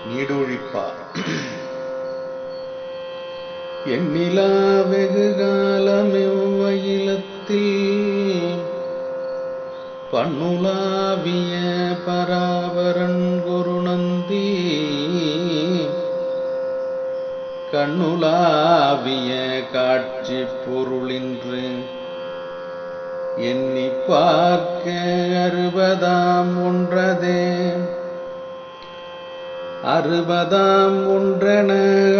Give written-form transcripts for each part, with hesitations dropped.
நீடூழிப்பார். எண்ணிலா வெகு காலமெவ்வகிலத்தில் பண்ணுலாவிய பராபரன் குருநந்தி கண்ணுலாவிய காட்சி பொருளின்று எண்ணி பார்க்க அறுபதாம் ஒன்றதே அறுபதாம் ஒன்றென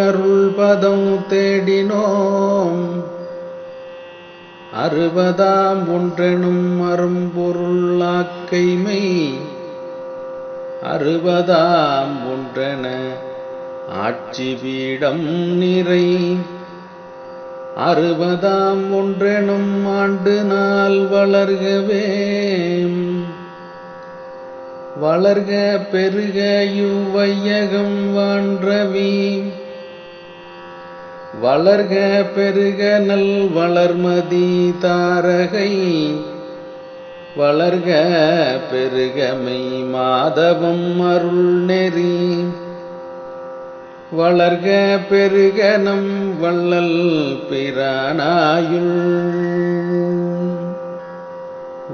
அருள்பதம் தேடினோம் அறுபதாம் ஒன்றெனும் அரும்பொருளாக்கைமை அறுபதாம் ஒன்றென ஆட்சி பீடம் நிறை அறுபதாம் ஒன்றெனும் ஆண்டு நாள் வளர்கவே வளர்க பெருக யுவையகம் வான்றவி வளர்க பெருக நல் வளர்மதி தாரகை வளர்க பெருகமை மாதவம் அருள் நெறி வளர்க பெருக நம் வள்ளல் பிரானாயுள்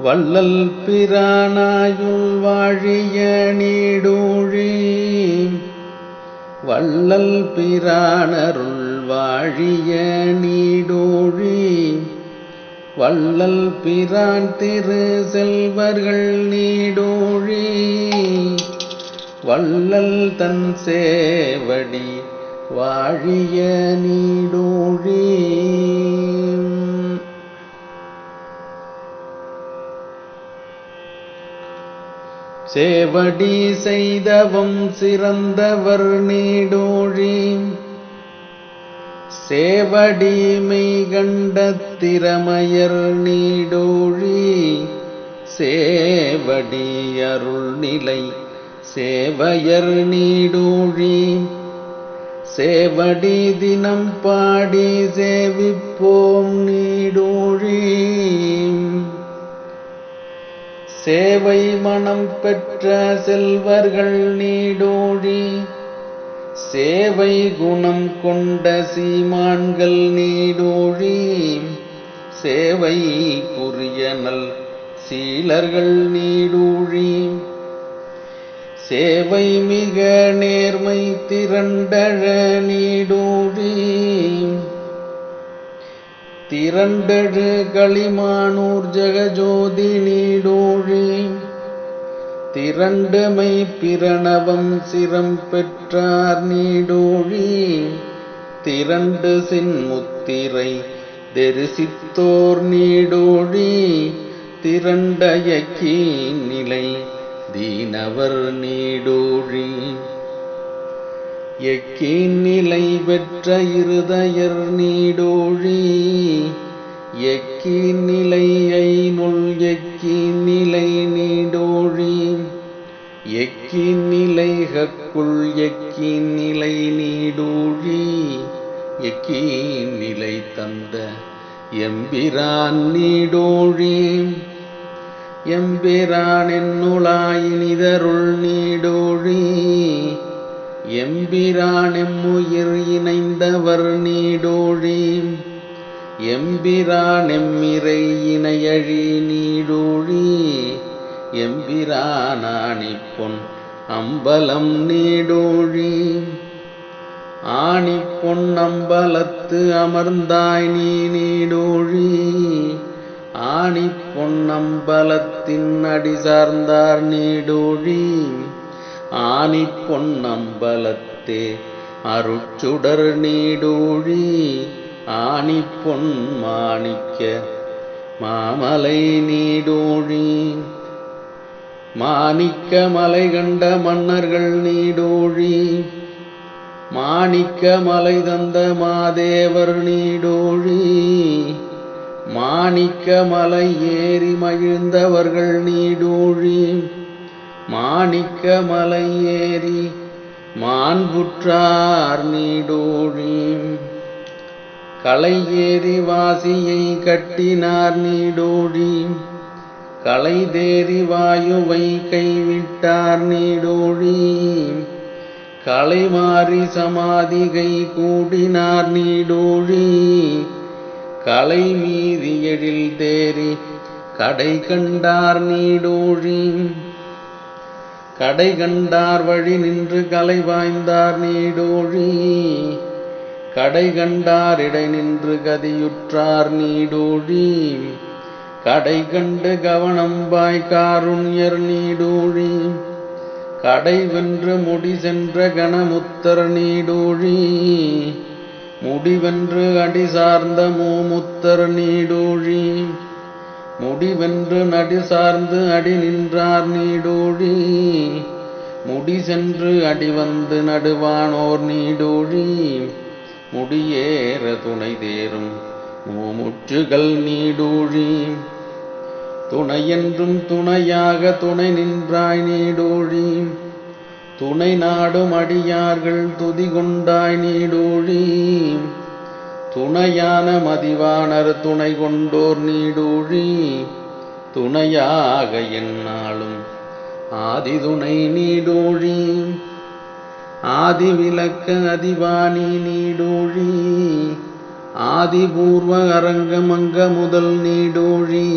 வள்ளல் பிரானாயுள் வாழிய நீடூழி வள்ளல் பிரானருள் வாழிய நீடூழி வள்ளல் பிரான் திரு செல்வர்கள் நீடூழி வள்ளல் தன் சேவடி வாழிய நீடூழி. சேவடி செய்தவம் சிறந்தவர் நீடூழி சேவடி மெய்கண்ட திறமையர் நீடூழி சேவடி அருள்நிலை சேவையர் நீடூழி சேவடி தினம் பாடி சேவிப்போம் நீடூழி சேவை மனம் பெற்ற செல்வர்கள் நீடூழி சேவை குணம் கொண்ட சீமான்கள் நீடூழி சேவை புரிய நல் சீலர்கள் நீடூழி சேவை மிக நேர்மை திரண்டழ நீடூழி திரண்டழு களிமானூர் ஜெகஜோதி நீடூழி திரண்டுமை பிரணவம் சிரம் பெற்றார் நீடூழி திரண்டு சின்முத்திரை தரிசித்தோர் நீடூழி திரண்டயக்கி நிலை தீனவர் நீடூழி எக்கின் நிலை பெற்ற இருதயர் நீடூழி எக்கின் நிலை ஐநுள் எக்கின் நிலை நீடூழி எக்கின் நிலை ஹக்குள் எக்கின் நிலை நீடூழி எக்கின் நிலை தந்த எம்பிரான் நீடூழி எம்பிரான் என்னுளாயினிதருள் நீடூழி எம்பிரான் எம்முயிர் இணைந்தவர் நீடூழி எம்பிரான் எம்மிரை இணையழி நீடூழி எம்பிரானாணிப்பொன் அம்பலம் நீடூழி ஆணிப்பொன் அம்பலத்து அமர்ந்தாய் நீ நீடூழி ஆணிப்பொன் அம்பலத்தின் அடி சார்ந்தார் நீடூழி ஆணிப்பொன் அம்பலத்தே அருட்சுடர் நீடூழி ஆணிப்பொன் மாணிக்க மாமலை நீடூழி மாணிக்க மலை கண்ட மன்னர்கள் நீடூழி மாணிக்க மலை தந்த மாதேவர் நீடூழி மாணிக்க மலை ஏறி மகிழ்ந்தவர்கள் நீடூழி மாணிக்க மலை ஏறி மாண்புற்றார் நீடூழி களை ஏறி வாசியை கட்டினார் நீடூழி களை தேறி வாயுவை கைவிட்டார் நீடூழி கலைமாறி சமாதிகை கூடினார் நீடூழி கலை மீதி எழில் தேறி கடை கண்டார் நீடூழி கடை கண்டார் வழி நின்று கலை வாய்ந்தார் நீடூழி கடை கண்டார் இடை நின்று கதியுற்றார் நீடூழி கடை கண்டு கவனம்பாய் காருண்யர் நீடூழி கடை வென்று முடி சென்ற கணமுத்தர் நீடூழி முடிவென்று அடி சார்ந்த மூமுத்தர் நீடூழி முடிவென்று நடி சார்ந்து அடி நின்றார் நீடூழி முடி சென்று அடி வந்து நடுவானோர் நீடூழி முடியேற துணை தேரும் மூமுற்றுகள் நீடூழி துணையென்றும் துணையாக துணை நின்றாய் நீடூழி துணை நாடும் அடியார்கள் துதி கொண்டாய் நீடூழி துணையான மதிவாணர் துணை கொண்டோர் நீடூழி துணையாக எந்நாளும் ஆதி துணை நீடூழி ஆதி விளக்க அதிவாணி நீடூழி ஆதிபூர்வ அரங்கமங்க முதல் நீடூழி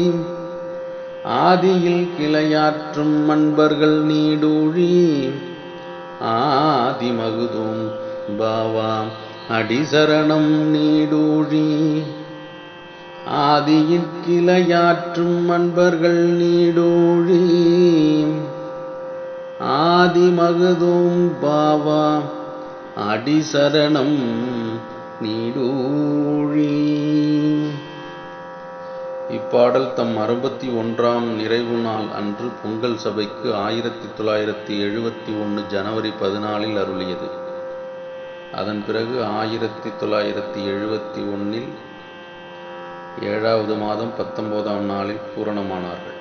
ஆதியில் கிளையாற்றும் அன்பர்கள் நீடூழி ஆதி மகுதும் பாவாம் அடிசரணம் நீடூழி ஆதியில் கிளையாற்றும் அன்பர்கள் நீடூழி ஆதி மகுதும் பாவாம் அடிசரணம் நீடூழி. இப்பாடல் தம் 61ஆம் நிறைவு நாள் அன்று பொங்கல் சபைக்கு 1971 ஜனவரி 14 அருளியது. அதன் பிறகு 1971 7வது மாதம் 19ஆம் நாளில் பூரணமானார்கள்.